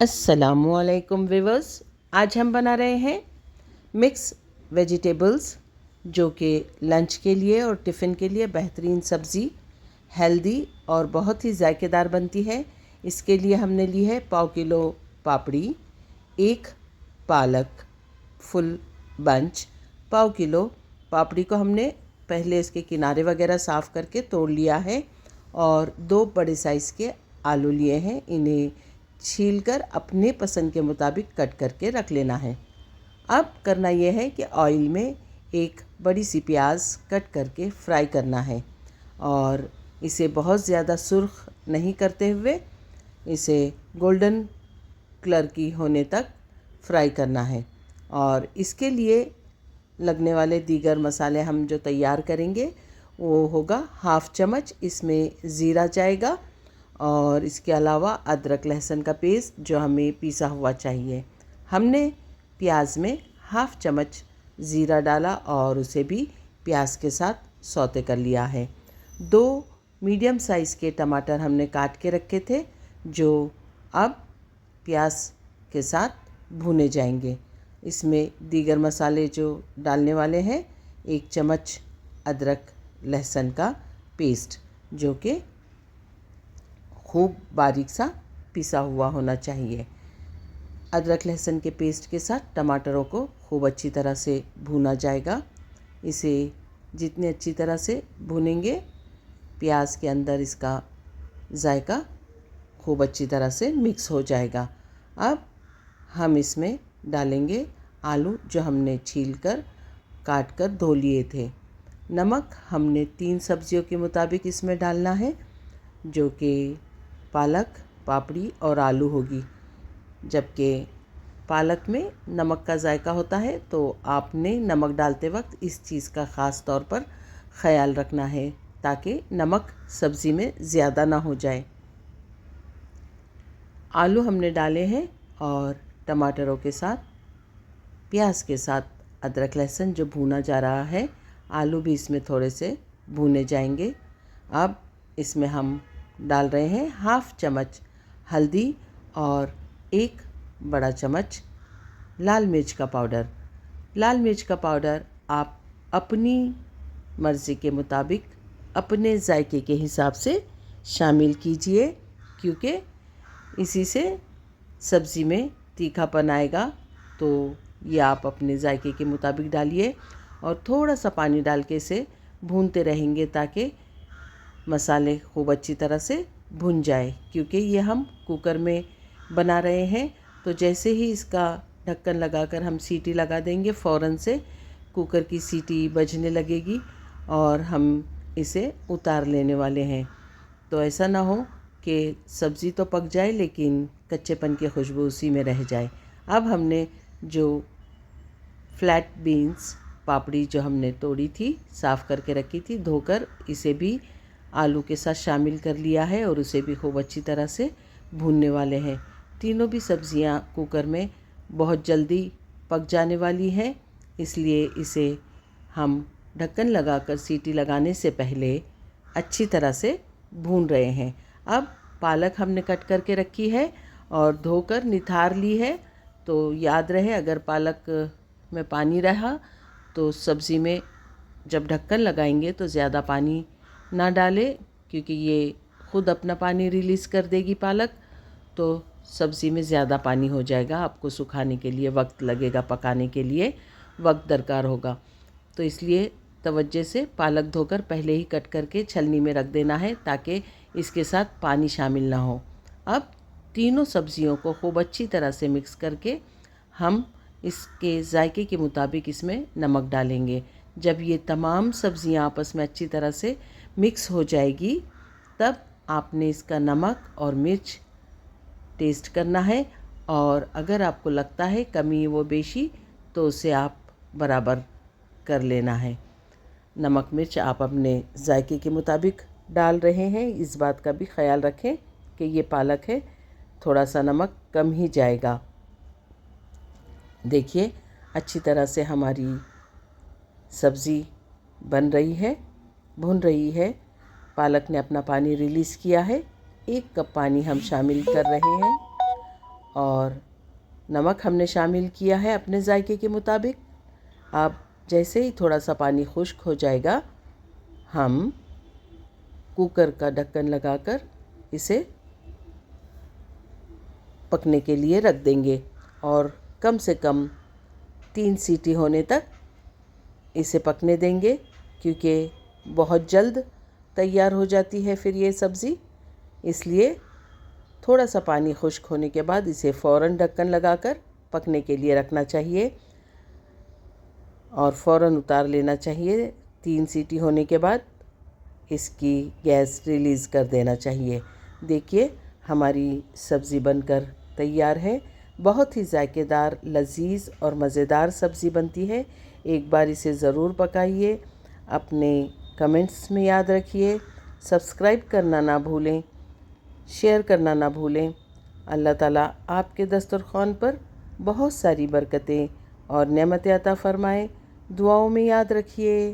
अस्सलामुअलैकुम व्यूअर्स। आज हम बना रहे हैं मिक्स वेजिटेबल्स, जो कि लंच के लिए और टिफ़िन के लिए बेहतरीन सब्ज़ी, हेल्दी और बहुत ही जायकेदार बनती है। इसके लिए हमने ली है पाव किलो पापड़ी, एक पालक फुल बंच। पाव किलो पापड़ी को हमने पहले इसके किनारे वगैरह साफ़ करके तोड़ लिया है और 2 बड़े साइज़ के आलू लिए हैं। इन्हें छीलकर अपने पसंद के मुताबिक कट करके रख लेना है। अब करना यह है कि ऑयल में एक बड़ी सी प्याज कट करके फ्राई करना है और इसे बहुत ज़्यादा सुर्ख नहीं करते हुए इसे गोल्डन कलर की होने तक फ्राई करना है। और इसके लिए लगने वाले दीगर मसाले हम जो तैयार करेंगे वो होगा हाफ़ चम्मच इसमें ज़ीरा जाएगा और इसके अलावा अदरक लहसुन का पेस्ट जो हमें पीसा हुआ चाहिए। हमने प्याज में हाफ़ चम्मच ज़ीरा डाला और उसे भी प्याज के साथ सौते कर लिया है। 2 मीडियम साइज़ के टमाटर हमने काट के रखे थे, जो अब प्याज के साथ भुने जाएंगे। इसमें दीगर मसाले जो डालने वाले हैं, 1 चम्मच अदरक लहसुन का पेस्ट जो कि खूब बारीक सा पिसा हुआ होना चाहिए। अदरक लहसुन के पेस्ट के साथ टमाटरों को खूब अच्छी तरह से भूना जाएगा। इसे जितने अच्छी तरह से भूनेंगे, प्याज के अंदर इसका जायका खूब अच्छी तरह से मिक्स हो जाएगा। अब हम इसमें डालेंगे आलू जो हमने छीलकर काट कर धो लिए थे। नमक हमने 3 सब्जियों के मुताबिक इसमें डालना है, जो कि पालक, पापड़ी और आलू होगी। जबकि पालक में नमक का जायका होता है, तो आपने नमक डालते वक्त इस चीज़ का ख़ास तौर पर ख़याल रखना है ताकि नमक सब्ज़ी में ज़्यादा ना हो जाए। आलू हमने डाले हैं और टमाटरों के साथ, प्याज के साथ अदरक लहसुन जो भूना जा रहा है, आलू भी इसमें थोड़े से भूने जाएंगे। अब इसमें हम डाल रहे हैं हाफ़ चम्मच हल्दी और 1 बड़ा चम्मच लाल मिर्च का पाउडर। लाल मिर्च का पाउडर आप अपनी मर्ज़ी के मुताबिक अपने जायके के हिसाब से शामिल कीजिए, क्योंकि इसी से सब्ज़ी में तीखापन आएगा। तो ये आप अपने जायके के मुताबिक डालिए और थोड़ा सा पानी डाल के इसे भूनते रहेंगे ताकि मसाले खूब अच्छी तरह से भुन जाए। क्योंकि ये हम कुकर में बना रहे हैं, तो जैसे ही इसका ढक्कन लगाकर हम सीटी लगा देंगे, फ़ौरन से कुकर की सीटी बजने लगेगी और हम इसे उतार लेने वाले हैं। तो ऐसा ना हो कि सब्ज़ी तो पक जाए लेकिन कच्चेपन की खुशबू उसी में रह जाए। अब हमने जो फ्लैट बीन्स पापड़ी जो हमने तोड़ी थी, साफ़ करके रखी थी, धोकर इसे भी आलू के साथ शामिल कर लिया है और उसे भी खूब अच्छी तरह से भूनने वाले हैं। तीनों भी सब्जियां कुकर में बहुत जल्दी पक जाने वाली हैं, इसलिए इसे हम ढक्कन लगाकर सीटी लगाने से पहले अच्छी तरह से भून रहे हैं। अब पालक हमने कट करके रखी है और धोकर निथार ली है। तो याद रहे, अगर पालक में पानी रहा तो सब्ज़ी में जब ढक्कन लगाएंगे तो ज़्यादा पानी ना डालें, क्योंकि ये ख़ुद अपना पानी रिलीज़ कर देगी पालक, तो सब्ज़ी में ज़्यादा पानी हो जाएगा। आपको सुखाने के लिए वक्त लगेगा, पकाने के लिए वक्त दरकार होगा। तो इसलिए तवज्जो से पालक धोकर पहले ही कट करके छलनी में रख देना है ताकि इसके साथ पानी शामिल ना हो। अब तीनों सब्जियों को खूब अच्छी तरह से मिक्स करके हम इसके जायके के मुताबिक इसमें नमक डालेंगे। जब ये तमाम सब्जियां आपस में अच्छी तरह से मिक्स हो जाएगी, तब आपने इसका नमक और मिर्च टेस्ट करना है और अगर आपको लगता है कमी वो बेशी तो उसे आप बराबर कर लेना है। नमक मिर्च आप अपने जायके के मुताबिक डाल रहे हैं, इस बात का भी ख्याल रखें कि ये पालक है, थोड़ा सा नमक कम ही जाएगा। देखिए अच्छी तरह से हमारी सब्ज़ी बन रही है, भुन रही है। पालक ने अपना पानी रिलीज़ किया है। 1 कप पानी हम शामिल कर रहे हैं और नमक हमने शामिल किया है अपने जायके के मुताबिक। अब जैसे ही थोड़ा सा पानी खुश्क हो जाएगा, हम कुकर का ढक्कन लगाकर इसे पकने के लिए रख देंगे और कम से कम 3 सीटी होने तक इसे पकने देंगे, क्योंकि बहुत जल्द तैयार हो जाती है फिर ये सब्ज़ी। इसलिए थोड़ा सा पानी खुश्क होने के बाद इसे फ़ौरन ढक्कन लगाकर पकने के लिए रखना चाहिए और फ़ौरन उतार लेना चाहिए। 3 सीटी होने के बाद इसकी गैस रिलीज़ कर देना चाहिए। देखिए हमारी सब्ज़ी बनकर तैयार है। बहुत ही जायकेदार, लजीज और मज़ेदार सब्ज़ी बनती है। एक बार इसे ज़रूर पकाइए। अपने कमेंट्स में याद रखिए। सब्सक्राइब करना ना भूलें, शेयर करना ना भूलें। अल्लाह ताला आपके दस्तरख़्वान पर बहुत सारी बरकतें और नेमतें अता फ़रमाए। दुआओं में याद रखिए।